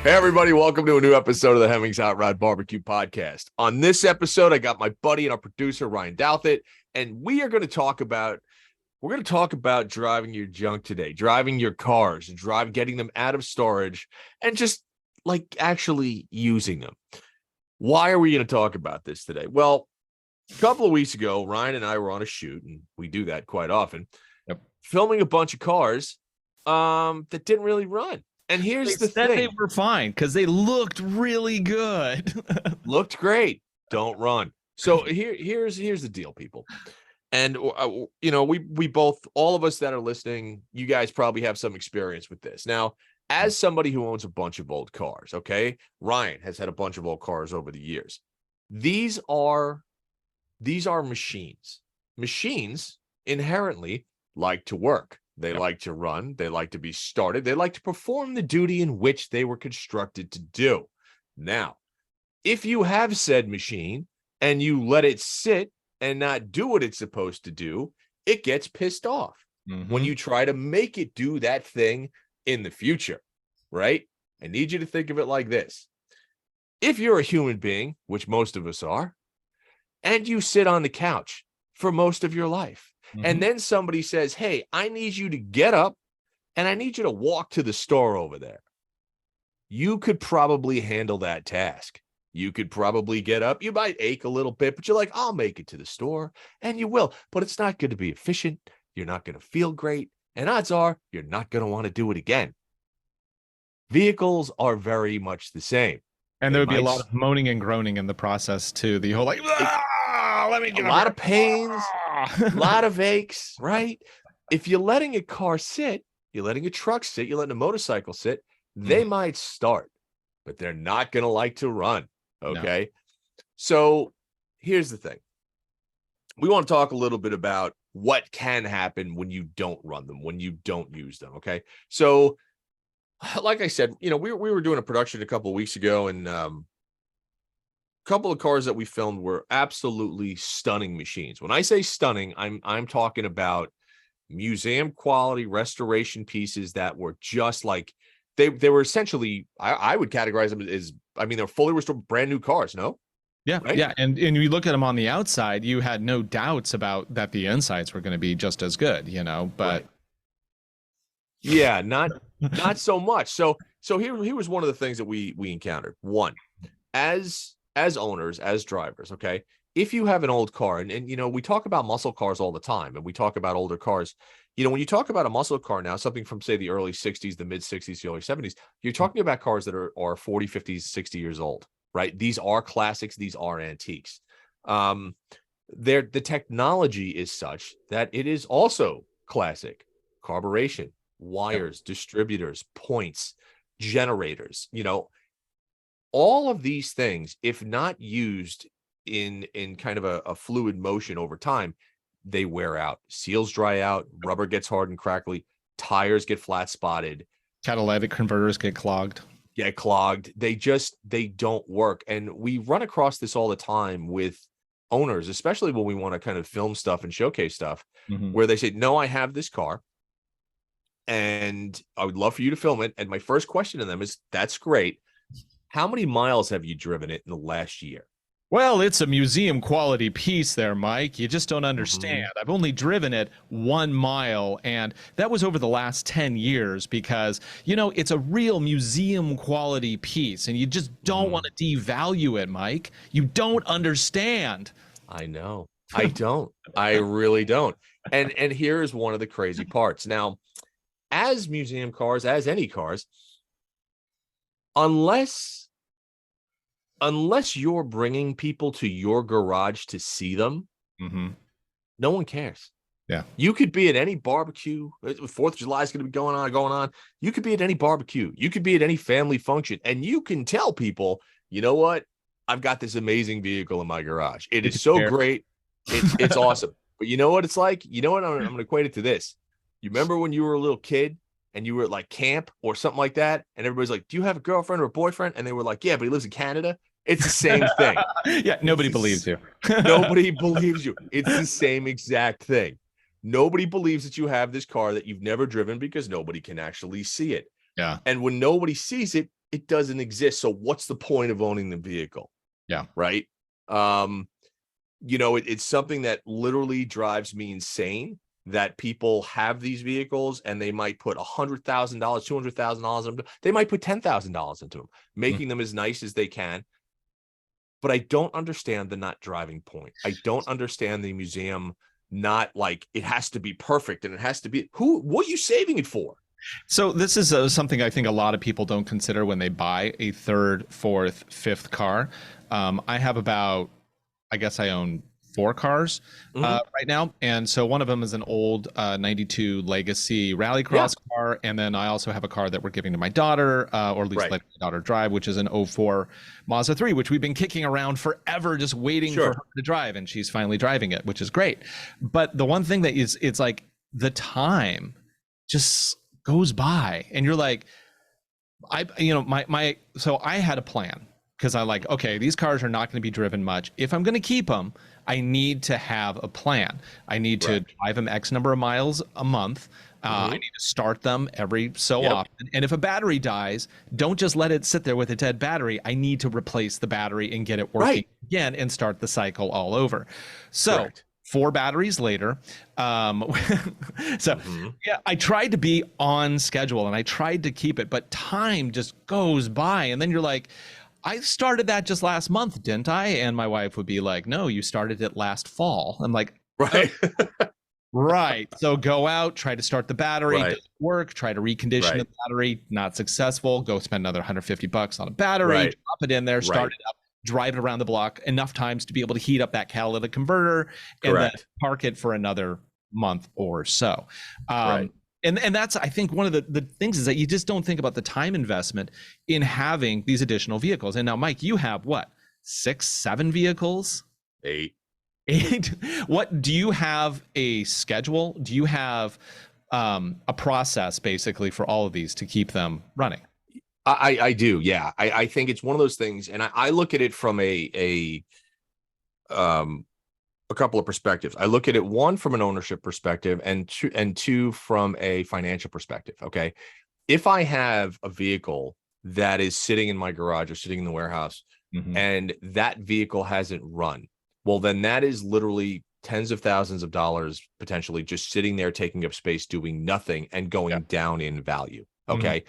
Hey, everybody, welcome to a new episode of the Hemmings Hot Rod BBQ podcast. On this episode, I got my buddy and our producer, Ryan Douthit, and we're going to talk about driving your junk today, driving your cars, getting them out of storage, and just like actually using them. Why are we going to talk about this today? Well, a couple of weeks ago, Ryan and I were on a shoot, and we do that quite often, filming a bunch of cars that didn't really run. And here's the thing. They were fine because they looked really good. Looked great. Don't run. So here's the deal, people. And we both, all of us that are listening, you guys probably have some experience with this. Now, as somebody who owns a bunch of old cars, okay, Ryan has had a bunch of old cars over the years. These are machines. Machines inherently like to work. They like to run. They like to be started. They like to perform the duty in which they were constructed to do. Now, if you have said machine and you let it sit and not do what it's supposed to do, it gets pissed off when you try to make it do that thing in the future, right? I need you to think of it like this. If you're a human being, which most of us are, and you sit on the couch for most of your life, and then somebody says, hey, I need you to get up and I need you to walk to the store over there. You could probably handle that task. You could probably get up. You might ache a little bit, but you're like, I'll make it to the store, and you will. But it's not going to be efficient. You're not going to feel great. And odds are you're not going to want to do it again. Vehicles are very much the same. And there would be a lot of moaning and groaning in the process, too. The whole let me get a lot of pains, a lot of aches, right? If you're letting a car sit, you're letting a truck sit, you're letting a motorcycle sit, they might start, but they're not going to like to run, okay? No. So here's the thing. We want to talk a little bit about what can happen when you don't run them, when you don't use them, okay? So like I said, we were doing a production a couple of weeks ago, and couple of cars that we filmed were absolutely stunning machines. When I say stunning, I'm talking about museum quality restoration pieces that were just like they were essentially, I would categorize them as, they're fully restored, brand new cars. No. Yeah. Right? Yeah. And you look at them on the outside, you had no doubts about that the insides were going to be just as good, but right. Yeah, not so much. So here was one of the things that we encountered. One, as owners, as drivers, okay, if you have an old car, and we talk about muscle cars all the time, and we talk about older cars, when you talk about a muscle car now, something from, say, the early 60s, the mid 60s, the early 70s, you're talking about cars that are 40, 50, 60 years old, right? These are classics. These are antiques. The technology is such that it is also classic. Carburation, wires, distributors, points, generators, all of these things, if not used in kind of a fluid motion over time, they wear out. Seals dry out, rubber gets hard and crackly, tires get flat spotted, catalytic converters get clogged. They don't work. And we run across this all the time with owners, especially when we want to kind of film stuff and showcase stuff, where they say, no, I have this car and I would love for you to film it. And my first question to them is, that's great. How many miles have you driven it in the last year? Well, it's a museum quality piece there, Mike. You just don't understand. I've only driven it 1 mile, and that was over the last 10 years because, it's a real museum quality piece, and you just don't want to devalue it, Mike. You don't understand. I know. I don't. I really don't. And here's one of the crazy parts. Now, as museum cars, as any cars, unless you're bringing people to your garage to see them, no one cares. Yeah. You could be at any barbecue. 4th of July is going to be going on. You could be at any barbecue. You could be at any family function, and you can tell people, you know what? I've got this amazing vehicle in my garage. It is so great. It's awesome. But you know what it's like? You know what? I'm going to equate it to this. You remember when you were a little kid and you were at like camp or something like that, and everybody's like, do you have a girlfriend or a boyfriend? And they were like, yeah, but he lives in Canada. It's the same thing. Yeah, nobody believes you. Nobody believes you. It's the same exact thing. Nobody believes that you have this car that you've never driven because nobody can actually see it. Yeah. And when nobody sees it, it doesn't exist. So what's the point of owning the vehicle? Yeah. Right. It's something that literally drives me insane that people have these vehicles and they might put $100,000, $200,000 into them. They might put $10,000 into them, making them as nice as they can. But I don't understand the not driving point. I don't understand the museum not like it has to be perfect and it has to be what are you saving it for? So this is something I think a lot of people don't consider when they buy a third, fourth, fifth car. I have I guess I own 4 cars right now. And so one of them is an old 92 Legacy Rallycross car. And then I also have a car that we're giving to my daughter, or at least letting my daughter drive, which is an '04 Mazda 3, which we've been kicking around forever, just waiting for her to drive. And she's finally driving it, which is great. But the one thing that is, it's like the time just goes by and you're like, so I had a plan because I like, okay, these cars are not going to be driven much. If I'm going to keep them, I need to have a plan. I need to drive them X number of miles a month. I need to start them every so often. And if a battery dies, don't just let it sit there with a dead battery. I need to replace the battery and get it working again and start the cycle all over. So 4 batteries later. I tried to be on schedule and I tried to keep it, but time just goes by. And then you're like, I started that just last month, didn't I? And my wife would be like, no, you started it last fall. I'm like, right. So go out, try to start the battery, doesn't work, try to recondition the battery, not successful, go spend another $150 on a battery, drop it in there, start it up, drive it around the block enough times to be able to heat up that catalytic converter and then park it for another month or so. And that's, I think, one of the things is that you just don't think about the time investment in having these additional vehicles. And now, Mike, you have what, 6, 7 vehicles? 8. What, do you have a schedule? Do you have a process basically for all of these to keep them running? I do. Yeah. I think it's one of those things. And I look at it from a couple of perspectives. I look at it, one, from an ownership perspective and two, from a financial perspective. Okay. If I have a vehicle that is sitting in my garage or sitting in the warehouse and that vehicle hasn't run, well, then that is literally tens of thousands of dollars potentially just sitting there, taking up space, doing nothing and going down in value. Okay.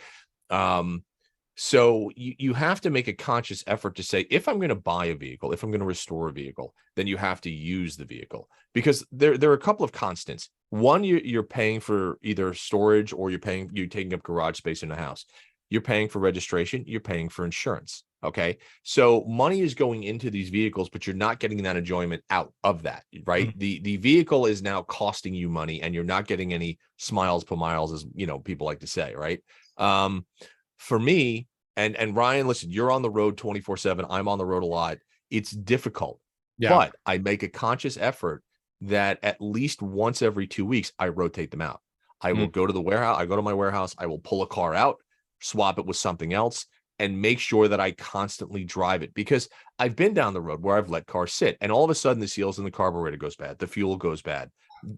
So you have to make a conscious effort to say, if I'm going to buy a vehicle, if I'm going to restore a vehicle, then you have to use the vehicle, because there are a couple of constants. One, you're paying for either storage or you're taking up garage space in the house. You're paying for registration. You're paying for insurance. Okay. So money is going into these vehicles, but you're not getting that enjoyment out of that, right? The vehicle is now costing you money and you're not getting any smiles per miles, as people like to say, right? For me, and Ryan, listen, you're on the road 24/7. I'm on the road a lot. It's difficult, but I make a conscious effort that at least once every 2 weeks, I rotate them out. I will go to the warehouse. I go to my warehouse. I will pull a car out, swap it with something else, and make sure that I constantly drive it, because I've been down the road where I've let cars sit and all of a sudden the seals in the carburetor goes bad. The fuel goes bad.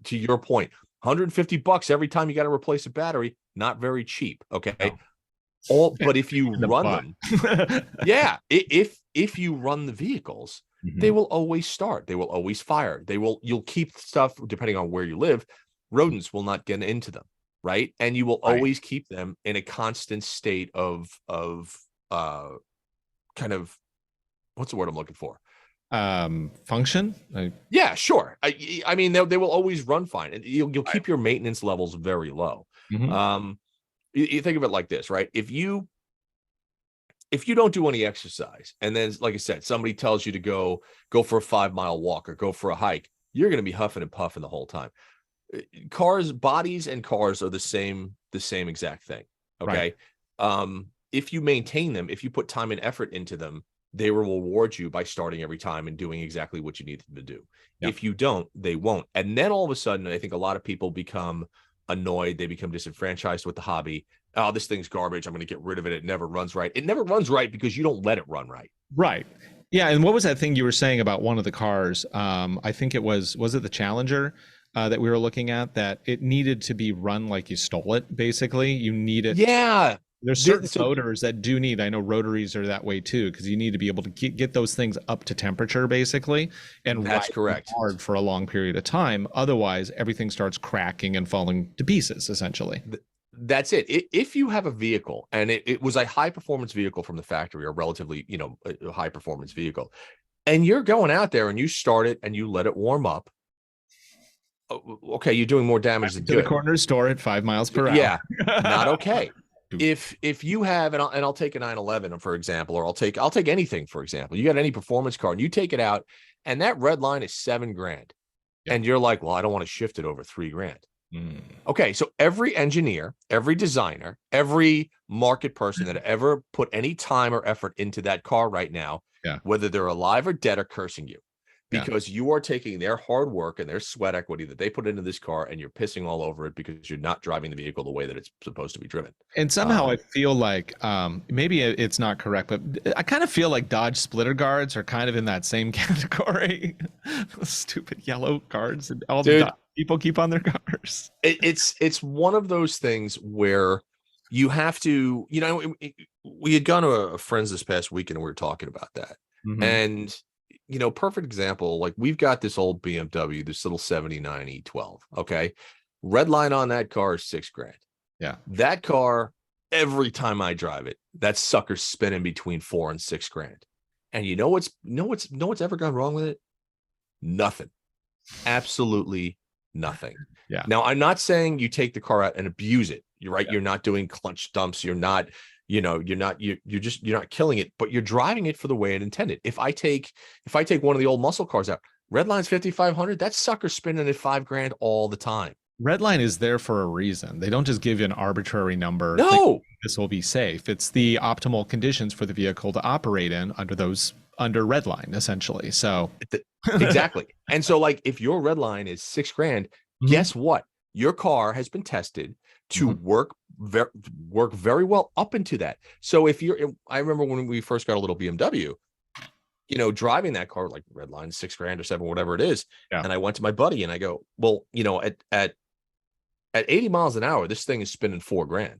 To your point, $150 every time you got to replace a battery, not very cheap. Okay. No. But if you run them, if you run the vehicles, they will always start. They will always fire. You'll keep stuff, depending on where you live, rodents will not get into them. Right. And you will always keep them in a constant state of kind of, what's the word I'm looking for? Function. Yeah, sure. I mean, they will always run fine, and you'll keep your maintenance levels very low. You think of it like this, right? If you don't do any exercise, and then, like I said, somebody tells you to go for a 5-mile walk or go for a hike, you're going to be huffing and puffing the whole time. Bodies and cars are the same exact thing. Okay. If you maintain them, if you put time and effort into them, they will reward you by starting every time and doing exactly what you need them to do. If you don't, they won't. And then all of a sudden, I think a lot of people become annoyed. They become disenfranchised with the hobby. Oh, this thing's garbage. I'm going to get rid of it. It never runs right. It never runs right because you don't let it run right. Right. Yeah. And what was that thing you were saying about one of the cars? I think it was it the Challenger that we were looking at, that it needed to be run like you stole it? Basically, you need it. Yeah. There's certain motors that do need, I know rotaries are that way too, because you need to be able to get those things up to temperature basically and That's ride them correct. hard for a long period of time. Otherwise, everything starts cracking and falling to pieces, essentially. That's it. If you have a vehicle and it was a high performance vehicle from the factory, or relatively, a high performance vehicle, and you're going out there and you start it and you let it warm up, okay, you're doing more damage than To the good. corner store at 5 miles per hour. Yeah, not okay. If you have, and I'll take a 911 for example, or I'll take anything for example. You got any performance car and you take it out, and that red line is $7,000, and you're like, well, I don't want to shift it over $3,000. Okay, so every engineer, every designer, every market person that ever put any time or effort into that car right now, whether they're alive or dead, are cursing you, because you are taking their hard work and their sweat equity that they put into this car and you're pissing all over it because you're not driving the vehicle the way that it's supposed to be driven. And somehow I feel like maybe it's not correct, but I kind of feel like Dodge splitter guards are kind of in that same category. Stupid yellow guards and all the people keep on their cars. It's one of those things where you have to, we had gone to a friend's this past weekend and we were talking about that. And, perfect example, like we've got this old BMW, this little 79 E12. Okay. Red line on that car is $6,000. Yeah. That car, every time I drive it, that sucker's spinning between $4,000 and $6,000. And you know what's ever gone wrong with it? Nothing. Absolutely nothing. Yeah. Now, I'm not saying you take the car out and abuse it. You're right. Yeah. You're not doing clutch dumps. You're not, you're not killing it, but you're driving it for the way it intended. If I take one of the old muscle cars out, Redline's 5,500, that sucker's spinning at $5,000 all the time. Redline is there for a reason. They don't just give you an arbitrary number. No, this will be safe. It's the optimal conditions for the vehicle to operate in under Redline, essentially. So exactly. And so, like, if your Redline is $6,000, guess what? Your car has been tested to work very well up into that. So I remember when we first got a little BMW, driving that car, like Redline, $6,000 or $7,000, whatever it is. Yeah. And I went to my buddy and I go, well, at 80 miles an hour, this thing is spinning $4,000.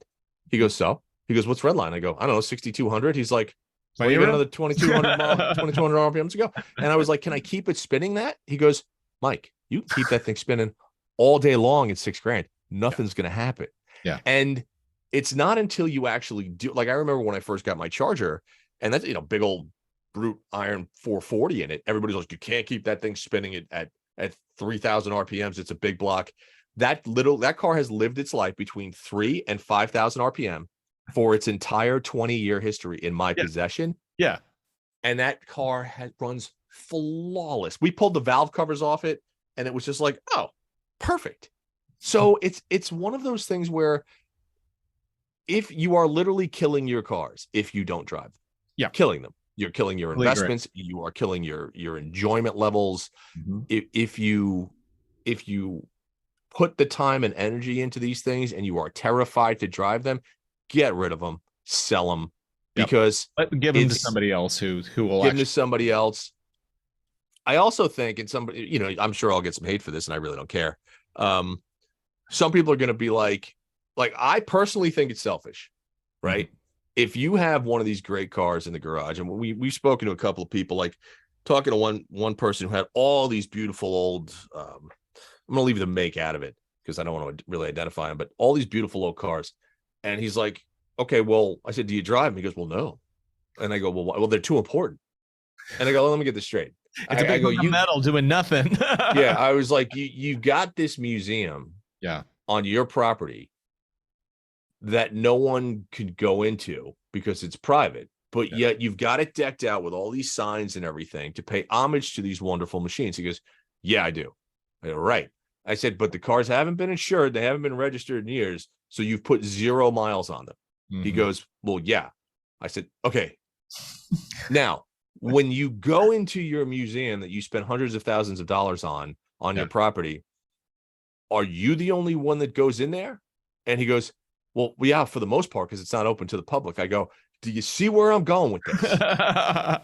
He goes, so? He goes, what's Redline? I go, I don't know, 6,200. He's like, well, you got another 2,200 RPMs to go. And I was like, can I keep it spinning that? He goes, Mike, you keep that thing spinning all day long at $6,000. Nothing's going to happen. Yeah. And it's not until you actually do, like, I remember when I first got my Charger, and that's, big old brute iron 440 in it. Everybody's like, you can't keep that thing spinning at 3,000 RPMs. It's a big block. That car has lived its life between 3,000 and 5,000 RPM for its entire 20-year history in my possession. Yeah. And that car runs flawless. We pulled the valve covers off it and it was just like, oh, perfect. So it's one of those things where if you are literally killing your cars, if you don't drive them, killing them, you're killing your investments. You are killing your enjoyment levels. If you put the time and energy into these things and you are terrified to drive them, get rid of them, sell them, because give them to somebody else who will give them to somebody else. I also think, and somebody, I'm sure I'll get some hate for this and I really don't care. Some people are going to be like I personally think it's selfish, right? If you have one of these great cars in the garage, and we've spoken to a couple of people, like talking to one person who had all these beautiful old, I'm going to leave the make out of it because I don't want to really identify them, but all these beautiful old cars. And he's like, okay, well, I said, do you drive them? He goes, well, no. And I go, well, they're too important. And I go, let me get this straight. I go, you metal doing nothing. Yeah. I was like, you got this museum on your property that no one could go into because it's private, but yet you've got it decked out with all these signs and everything to pay homage to these wonderful machines. He goes, yeah, I do. I go, right. I said, but the cars haven't been insured. They haven't been registered in years. So you've put 0 miles on them. He goes, well, yeah. I said, okay. Now, when you go into your museum that you spend hundreds of thousands of dollars on your property, are you the only one that goes in there? And he goes, well, yeah, for the most part, because it's not open to the public. I go, Do you see where I'm going with this?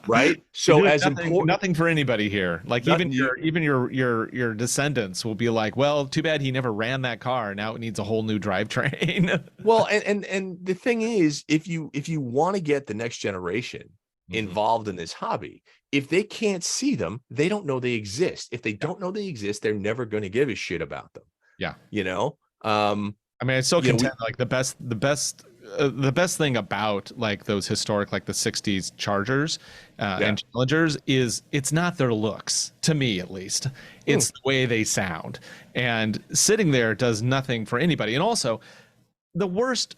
Right. So as important, nothing for anybody here. Like nothing, even your descendants will be like, well, too bad he never ran that car. Now it needs a whole new drivetrain. well, and the thing is, if you want to get the next generation involved in this hobby, if they can't see them, they don't know they exist. If they don't know they exist, they're never going to give a shit about them. Yeah. You know, I mean, I still contend like the best thing about like those historic, like the 60s Chargers and Challengers is it's not their looks, to me at least. It's the way they sound. And sitting there does nothing for anybody. And also, the worst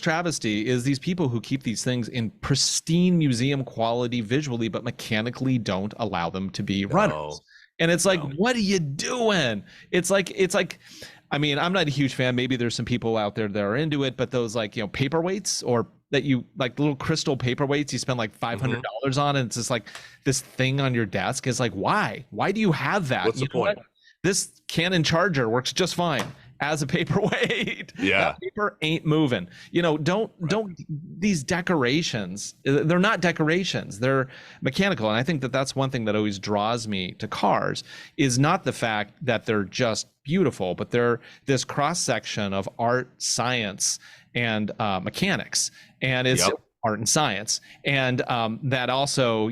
travesty is these people who keep these things in pristine museum quality visually, but mechanically don't allow them to be runners. And it's like, what are you doing? It's like, I mean, I'm not a huge fan. Maybe there's some people out there that are into it, but those like, paperweights or that you like little crystal paperweights, you spend like $500 on, and it's just like this thing on your desk is like, why do you have that? What's the point? This Canon Charger works just fine as a paperweight. Yeah. That paper ain't moving. Don't these decorations, they're not decorations, they're mechanical. And I think that that's one thing that always draws me to cars is not the fact that they're just beautiful, but they're this cross section of art, science, and mechanics. And it's art and science, and that also,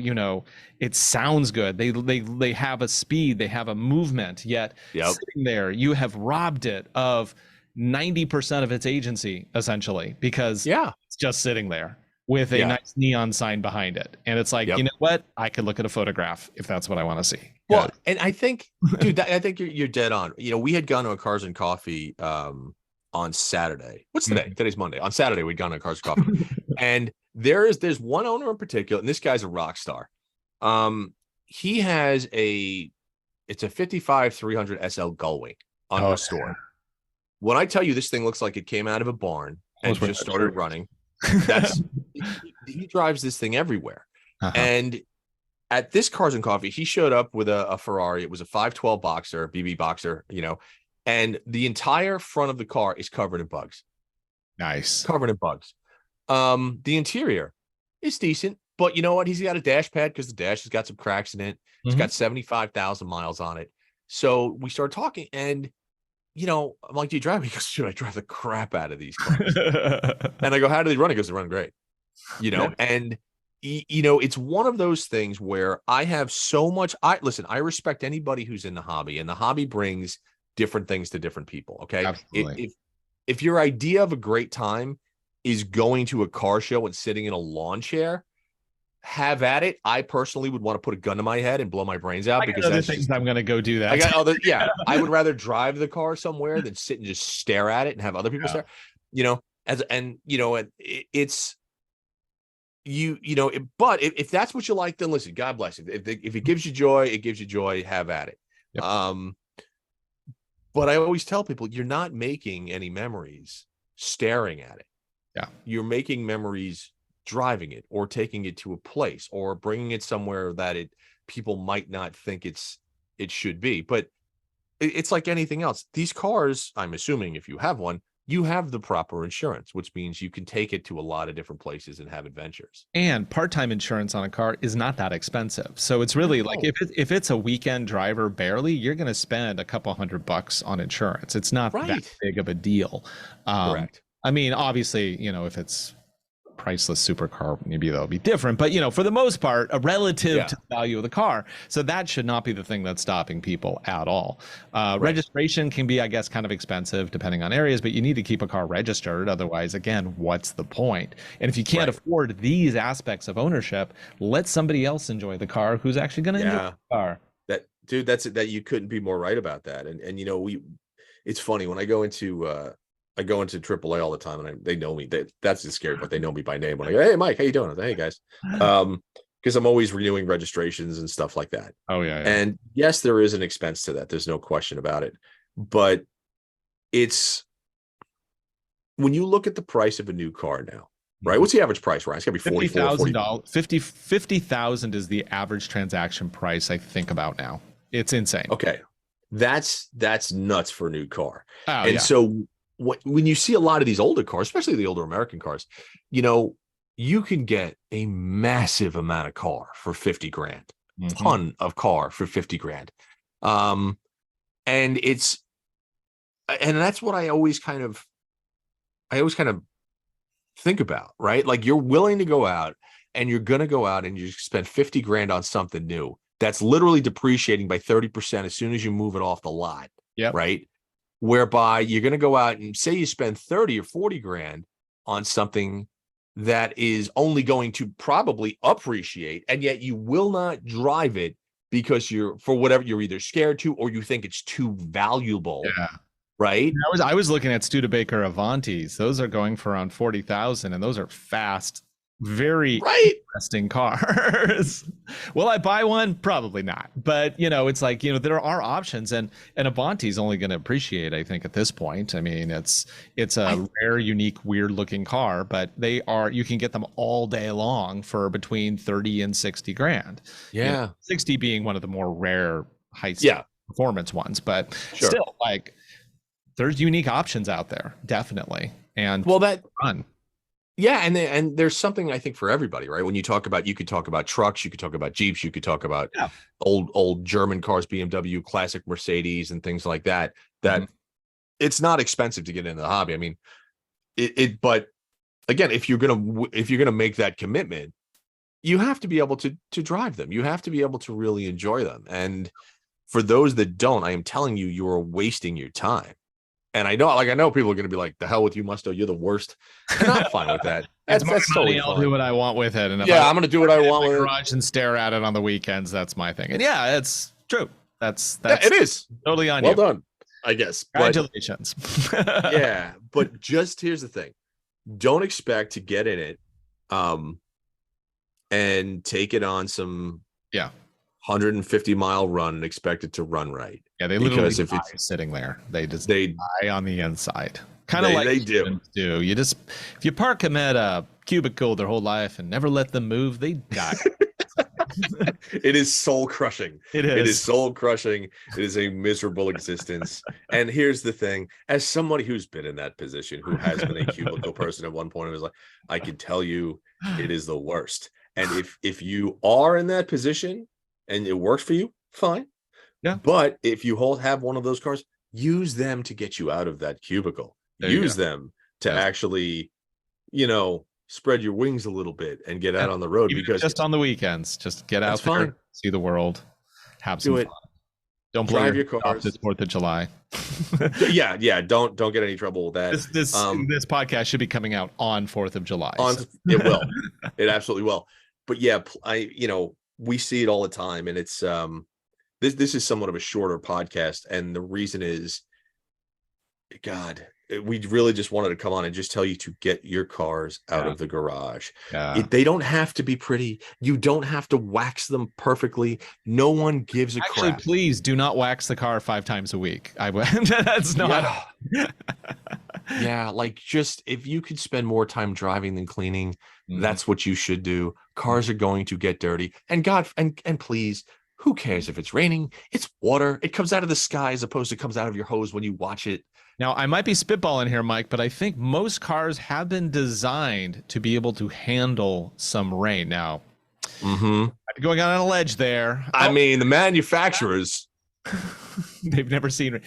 it sounds good. They have a speed, they have a movement, yet sitting there, you have robbed it of 90% of its agency, essentially, because it's just sitting there with a nice neon sign behind it. And it's like, you know what? I could look at a photograph if that's what I want to see. Well, and I think, dude, I think you're dead on. We had gone to a Cars and Coffee on Saturday. What's today? Today's Monday. On Saturday, we'd gone to Cars and Coffee. And there's one owner in particular, and this guy's a rock star. He has it's a 55 300 SL Gullwing unrestored. When I tell you this thing looks like it came out of a barn and just started running, he drives this thing everywhere. And at this Cars and Coffee, he showed up with a Ferrari. It was a 512 Boxer, BB Boxer, and the entire front of the car is covered in bugs. Nice. Covered in bugs. The interior is decent, but you know what? He's got a dash pad because the dash has got some cracks in it. It's got 75,000 miles on it. So we started talking, and I'm like, do you drive? He goes, should I drive the crap out of these cars? And I go, how do they run? He goes, they run great. And it's one of those things where I have so much. I respect anybody who's in the hobby, and the hobby brings different things to different people. Okay. Absolutely. If your idea of a great time is going to a car show and sitting in a lawn chair, have at it. I personally would want to put a gun to my head and blow my brains out because that's things I'm going to go do that. I got other, I would rather drive the car somewhere than sit and just stare at it and have other people stare, but if that's what you like, then listen, God bless it. If it gives you joy, it gives you joy, have at it. Yep. But I always tell people, you're not making any memories staring at it. Yeah. You're making memories driving it or taking it to a place or bringing it somewhere that people might not think it should be. But it's like anything else. These cars, I'm assuming if you have one, you have the proper insurance, which means you can take it to a lot of different places and have adventures. And part-time insurance on a car is not that expensive. So it's really like if it's a weekend driver barely, you're going to spend a couple $100 on insurance. It's not that big of a deal. Correct. I mean, obviously, if it's priceless supercar, maybe that'll be different, but for the most part, a relative to the value of the car. So that should not be the thing that's stopping people at all. Registration can be, I guess, kind of expensive depending on areas, but you need to keep a car registered. Otherwise, again, what's the point? And if you can't afford these aspects of ownership, let somebody else enjoy the car who's actually going to enjoy the car. That you couldn't be more right about that. And it's funny when I go into AAA all the time, and they know me. That's the scary part. They know me by name. When I go, hey, Mike, how you doing? I say, hey, guys. Because I'm always renewing registrations and stuff like that. Oh, yeah. And yes, there is an expense to that. There's no question about it. But it's when you look at the price of a new car now, right? What's the average price, right? It's going to be $40,000. $50,000 is the average transaction price, I think, about now. It's insane. Okay. That's nuts for a new car. So when you see a lot of these older cars, especially the older American cars, you can get a massive amount of car for 50 grand, Mhm. ton of car for 50 grand. Um, and that's what I always kind of think about, right? Like you're willing to go out and you're going to go out and you spend 50 grand on something new that's literally depreciating by 30% as soon as you move it off the lot, Yep. right? Whereby you're going to go out and say you spend 30 or 40 grand on something that is only going to probably appreciate, and yet you will not drive it because for whatever, you're either scared to or you think it's too valuable, Yeah. right? I was looking at Studebaker Avantis. Those are going for around 40,000, and those are fast, very Right. interesting cars. Will I buy one? Probably not. But it's like there are options, and Avanti is only going to appreciate, I think, at this point. I mean, it's a rare, unique, weird looking car, but you can get them all day long for between 30 and 60 grand. Yeah. 60 being one of the more rare high Yeah. performance ones, but Sure. still, like, there's unique options out there, definitely. And Well, that fun. Yeah, and there's something I think for everybody, right? When you could talk about trucks, you could talk about Jeeps, you could talk about old German cars, BMW, classic Mercedes, and things like that. That it's not expensive to get into the hobby. I mean, but again, if you're gonna make that commitment, you have to be able to drive them. You have to be able to really enjoy them. And for those that don't, I am telling you, you are wasting your time. And I know people are going to be like, "The hell with you, Musto, you're the worst." And I'm fine with that. It's my That's money. totally I'll fine. do what I want with it. And if I'm going to do what I want in with my it. garage and stare at it on the weekends, that's my thing. And yeah, it's true. That's it is totally on well you. done, I guess. Congratulations. But just here's the thing: don't expect to get in it, and take it on some 150-mile run and expect it to run right. Yeah, they literally die sitting there. They die on the inside. Kind of like they do. You just, if you park them at a cubicle their whole life and never let them move, they die. It is soul crushing. It is soul crushing. It is a miserable existence. And here's the thing: as somebody who's been in that position, who has been a cubicle person at one point in his life, I can tell you it is the worst. And if you are in that position and it works for you, fine. Yeah. But if you have one of those cars, use them to get you out of that cubicle. Use them to actually, spread your wings a little bit and get out on the road. Even because just on the weekends, just get out there, see the world, have some fun. Don't blow your cars this 4th of July. Don't get any trouble with that. This podcast should be coming out on 4th of July. It will. It absolutely will. But yeah, we see it all the time, and it's this is somewhat of a shorter podcast, and the reason is, God, we really just wanted to come on and just tell you to get your cars out of the garage. They don't have to be pretty. You don't have to wax them perfectly. No one gives a crap. Actually, please do not wax the car 5 times a week. That's not. Like, just if you could spend more time driving than cleaning, that's what you should do. Cars are going to get dirty, and and please, who cares if it's raining? It's water. It comes out of the sky as opposed to comes out of your hose when you watch it. Now, I might be spitballing here, Mike, but I think most cars have been designed to be able to handle some rain. Now, I'm going on a ledge there. I mean, the manufacturers, they've never seen it.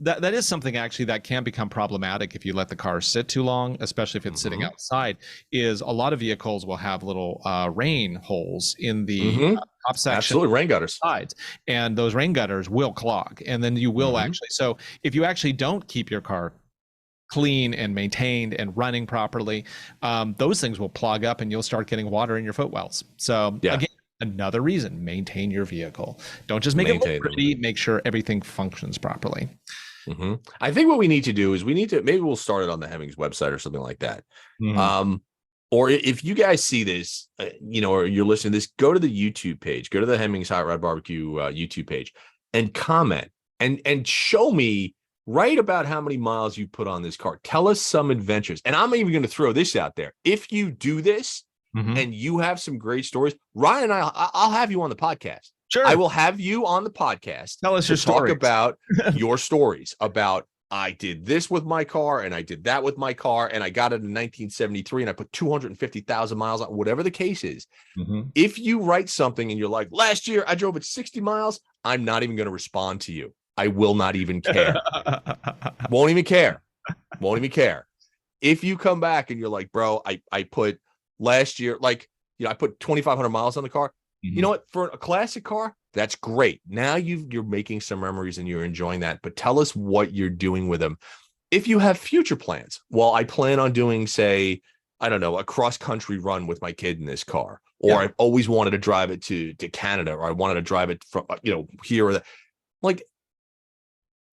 That is something actually that can become problematic if you let the car sit too long, especially if it's sitting outside. Is a lot of vehicles will have little rain holes in the top section. Absolutely, rain gutters. Sides, and those rain gutters will clog, and then you will actually. So if you actually don't keep your car clean and maintained and running properly, those things will clog up, and you'll start getting water in your footwells. So again, another reason: maintain your vehicle. Don't just make it look pretty. Make sure everything functions properly. I think what we need to do is maybe we'll start it on the Hemmings website or something like that. Or if you guys see this, or you're listening to this, go to the YouTube page, go to the Hemmings Hot Rod BBQ YouTube page, and comment and show me, write about how many miles you put on this car. Tell us some adventures. And I'm even going to throw this out there: if you do this and you have some great stories, Ryan and I'll have you on the podcast. Sure. I will have you on the podcast. Tell us your stories. Talk about your stories about I did this with my car and I did that with my car and I got it in 1973 and I put 250,000 miles on, whatever the case is. If you write something and you're like, last year I drove it 60 miles, I'm not even going to respond to you. I will not even care. Won't even care. Won't even care. If you come back and you're like, bro, I put last year, like, you know, I put 2,500 miles on the car. You know what? For a classic car, that's great. Now you're making some memories and you're enjoying that. But tell us what you're doing with them. If you have future plans, well, I plan on doing, say, I don't know, a cross-country run with my kid in this car. Or I've always wanted to drive it to Canada, or I wanted to drive it from, you know, here or there. Like,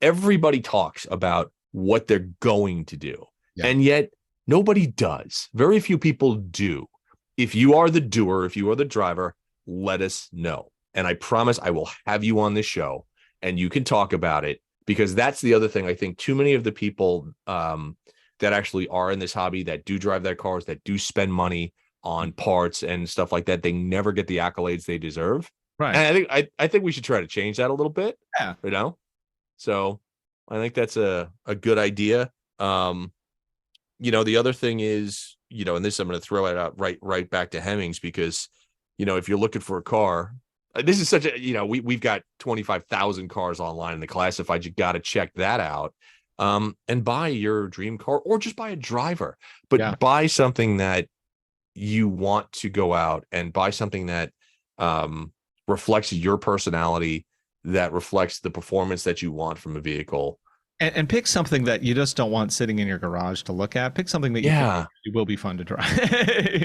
everybody talks about what they're going to do. And yet nobody does. Very few people do. If you are the doer, if you are the driver, let us know. And I promise I will have you on this show and you can talk about it, because that's the other thing. I think too many of the people that actually are in this hobby, that do drive their cars, that do spend money on parts and stuff like that, they never get the accolades they deserve. Right. And I think we should try to change that a little bit. Yeah. You know? So I think that's a good idea. You know, the other thing is, you know, and this I'm going to throw it out right back to Hemmings, because, you know, if you're looking for a car, this is such a, you know, we've got 25,000 cars online in the classified. You got to check that out, and buy your dream car, or just buy a driver, but buy something that you want to go out and buy something that reflects your personality, that reflects the performance that you want from a vehicle. And pick something that you just don't want sitting in your garage to look at. Pick something that you think it will be fun to drive.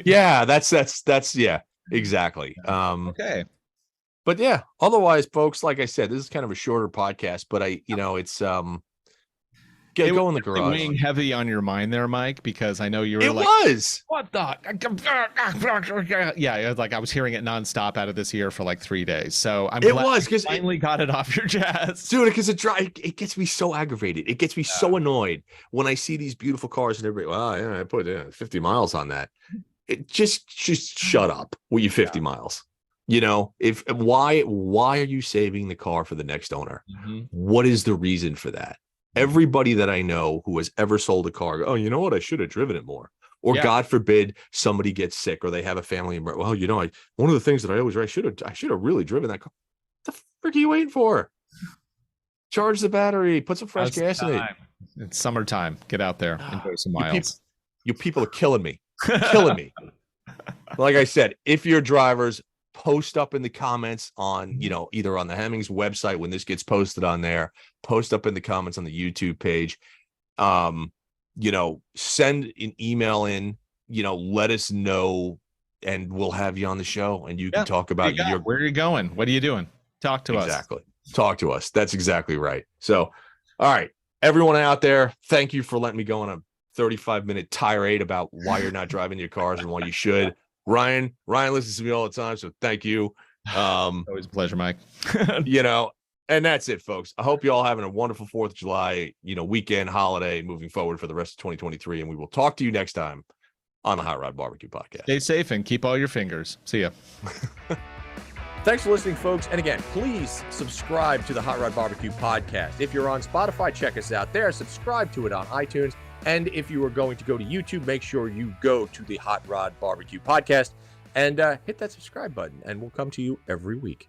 That's exactly. Okay. But yeah, otherwise, folks, like I said, this is kind of a shorter podcast, but it's go in the garage. Weighing heavy on your mind there, Mike, because I know you were what the? Yeah, it was like I was hearing it nonstop out of this ear for like 3 days. So I'm glad you finally got it off your chest, dude. Because it gets me so aggravated. It gets me so annoyed when I see these beautiful cars and everybody. Well, yeah, I put 50 miles on that. It just shut up with your 50 miles. You know, why are you saving the car for the next owner? What is the reason for that? Everybody that I know who has ever sold a car, oh, you know what? I should have driven it more. Or God forbid somebody gets sick or they have a family. Well, you know, one of the things that I always write, I should have really driven that car. What the frick are you waiting for? Charge the battery, put some fresh gas in it. It's summertime. Get out there, enjoy some miles. You people are killing me. Killing me. Like I said, if you're drivers, post up in the comments on, you know, either on the Hemmings website when this gets posted on there, post up in the comments on the YouTube page. You know, send an email in, you know, let us know and we'll have you on the show and you can talk about where are you going? What are you doing? Talk to us. Exactly. Talk to us. That's exactly right. So, all right, everyone out there, thank you for letting me go on a 35-minute tirade about why you're not driving your cars and why you should. Ryan listens to me all the time, so thank you. Always a pleasure, Mike. You know, and that's it, folks. I hope you all having a wonderful 4th of July, you know, weekend, holiday, moving forward for the rest of 2023. And we will talk to you next time on the Hot Rod BBQ podcast. Stay safe and keep all your fingers. See ya. Thanks for listening, folks. And again, please subscribe to the Hot Rod BBQ podcast. If you're on Spotify, check us out there. Subscribe to it on iTunes. And if you are going to go to YouTube, make sure you go to the Hot Rod BBQ podcast and hit that subscribe button, and we'll come to you every week.